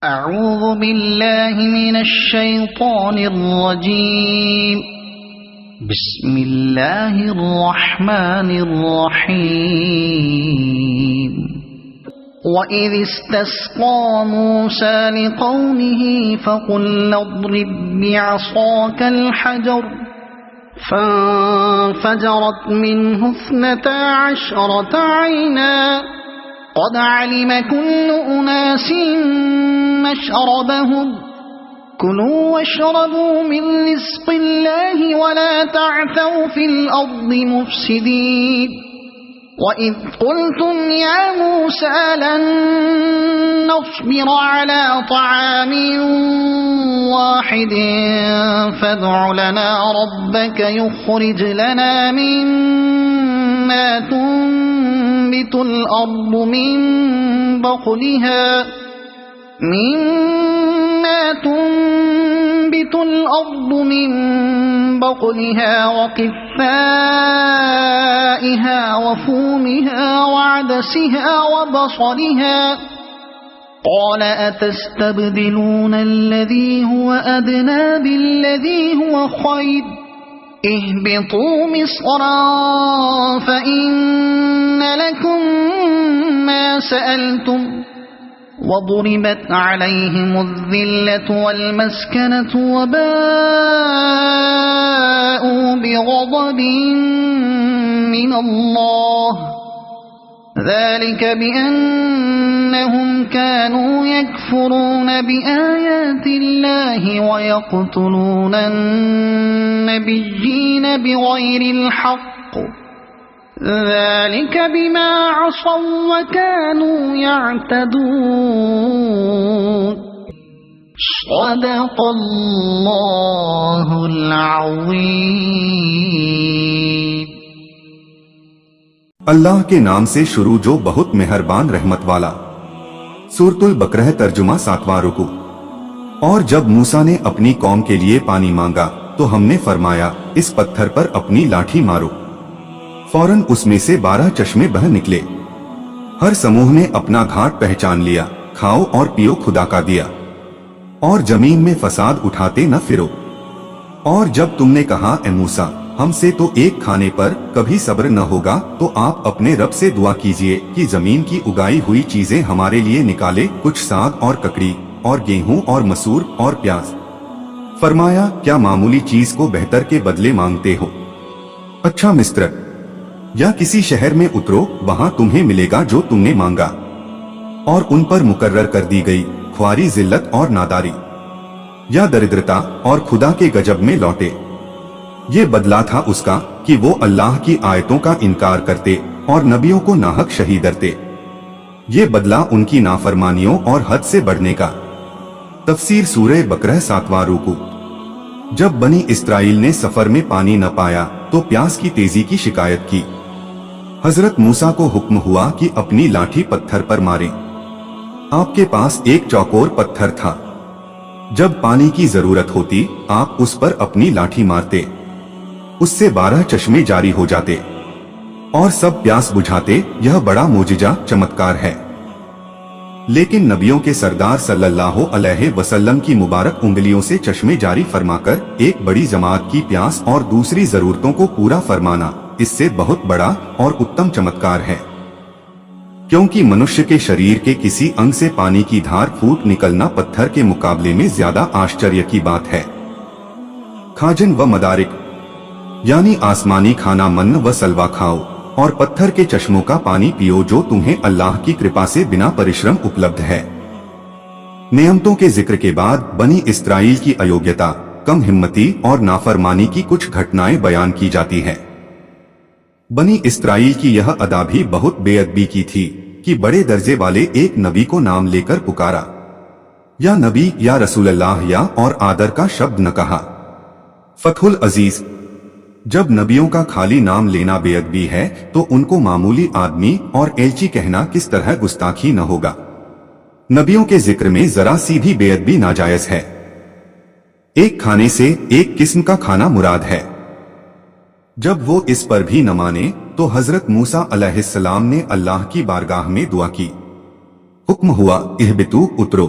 اعوذ باللہ من الشیطان الرجیم بسم اللہ الرحمن الرحیم وَإِذِ اسْتَسْقَىٰ مُوسَىٰ لِقَوْمِهِ فَقُلْنَا اضْرِب بِّعَصَاكَ الْحَجَرَ فَانفَجَرَتْ مِنْهُ 12 عَيْنًا قَدْ عَلِمَ كُلُّ أُنَاسٍ مَّشْرَبَهُمْ كُلُوا وَاشْرَبُوا مِن رِّزْقِ اللَّهِ وَلَا تَعْثَوْا فِي الْأَرْضِ مُفْسِدِينَ وَإِذْ قُلْتُمْ يَا مُوسَىٰ لَن نَّصْبِرَ عَلَىٰ طَعَامٍ وَاحِدٍ فَادْعُ لَنَا رَبَّكَ يُخْرِجْ لَنَا مِمَّا تُنبِتُ الْأَرْضُ مِن بَقْلِهَا وَقِثَّائِهَا وَفُومِهَا وَعَدَسِهَا وَبَصَلِهَا قَالَ أَتَسْتَبْدِلُونَ الَّذِي هُوَ أَدْنَىٰ بِالَّذِي هُوَ خَيْرٌ اهْبِطُوا مِصْرًا فَإِنَّ لَكُم مَّا سَأَلْتُمْ وَضُرِبَتْ عَلَيْهِمُ الذِّلَّةُ وَالْمَسْكَنَةُ وَبَاءُوا بِغَضَبٍ مِّنَ اللَّهِ ذَلِكَ بِأَنَّهُمْ كَانُوا يَكْفُرُونَ بِآيَاتِ اللَّهِ وَيَقْتُلُونَ النَّبِيِّينَ بِغَيْرِ الْحَقِّ ذَلِكَ بِمَا عَصَوا وَكَانُوا يَعْتَدُونَ صدق اللہ العظیم۔ اللہ کے نام سے شروع جو بہت مہربان رحمت والا۔ سورۃ البقرہ ترجمہ 7واں رکوع۔ اور جب موسیٰ نے اپنی قوم کے لیے پانی مانگا تو ہم نے فرمایا اس پتھر پر اپنی لاٹھی مارو، فوراً اس میں سے 12 چشمے بہہ نکلے۔ ہر سموہ نے اپنا گھاٹ پہچان لیا، کھاؤ اور پیو خدا کا دیا، اور زمین میں فساد اٹھاتے نہ پھرو۔ اور جب تم نے کہا اے موسیٰ ہم سے تو ایک کھانے پر کبھی صبر نہ ہوگا، تو آپ اپنے رب سے دعا کیجئے کہ زمین کی اگائی ہوئی چیزیں ہمارے لیے نکالے، کچھ ساگ اور ککڑی اور گیہوں اور مسور اور پیاز۔ فرمایا کیا معمولی چیز کو بہتر کے بدلے مانگتے ہو؟ اچھا مصر یا کسی شہر میں اترو، وہاں تمہیں ملے گا جو تم نے مانگا۔ اور ان پر مقرر کر دی گئی خواری، ذلت اور ناداری یا دردرتا، اور خدا کے غضب میں لوٹے۔ یہ بدلہ تھا اس کا کہ وہ اللہ کی آیتوں کا انکار کرتے اور نبیوں کو ناحق شہید کرتے۔ یہ بدلہ ان کی نافرمانیوں اور حد سے بڑھنے کا۔ تفسیر سورہ بقرہ 7واں رکوع۔ جب بنی اسرائیل نے سفر میں پانی نہ پایا تو پیاس کی تیزی کی شکایت کی۔ حضرت موسیٰ کو حکم ہوا کہ اپنی لاٹھی پتھر پر ماریں۔ آپ کے پاس ایک چوکور پتھر تھا، جب پانی کی ضرورت ہوتی آپ اس پر اپنی لاٹھی مارتے، اس سے 12 چشمے جاری ہو جاتے اور سب پیاس بجھاتے۔ یہ بڑا معجزہ چمتکار ہے۔ لیکن نبیوں کے سردار صلی اللہ علیہ وسلم کی مبارک انگلیوں سے چشمے جاری فرما کر ایک بڑی جماعت کی پیاس اور دوسری ضرورتوں کو پورا فرمانا اس سے بہت بڑا اور اتم چمتکار ہے، کیونکہ منشیہ کے شریر کے کسی انگ سے پانی کی دھار پھوٹ نکلنا پتھر کے مقابلے میں زیادہ آشچریہ کی بات ہے۔ کھاجن و مدارک یعنی آسمانی کھانا من و سلوا کھاؤ، اور پتھر کے چشموں کا پانی پیو جو تمہیں اللہ کی کرپا سے بنا پریشرم اپلبدھ ہے۔ نعمتوں کے ذکر کے بعد بنی اسرائیل کی ایوگیتا، کم ہمتی اور نافرمانی کی کچھ گھٹنائیں بیان کی جاتی ہیں۔ بنی اسرائیل کی یہ ادا بھی بہت بے ادبی کی تھی کہ بڑے درجے والے ایک نبی کو نام لے کر پکارا، یا نبی یا رسول اللہ یا اور آدر کا شبد نہ کہا۔ فتح العزیز۔ جب نبیوں کا خالی نام لینا بے ادبی ہے تو ان کو معمولی آدمی اور ایلچی کہنا کس طرح گستاخی نہ ہوگا؟ نبیوں کے ذکر میں ذرا سی بھی بے ادبی ناجائز ہے۔ ایک کھانے سے ایک قسم کا کھانا مراد ہے۔ جب وہ اس پر بھی نہ مانے تو حضرت موسیٰ علیہ السلام نے اللہ کی بارگاہ میں دعا کی۔ حکم ہوا اہبتو اترو،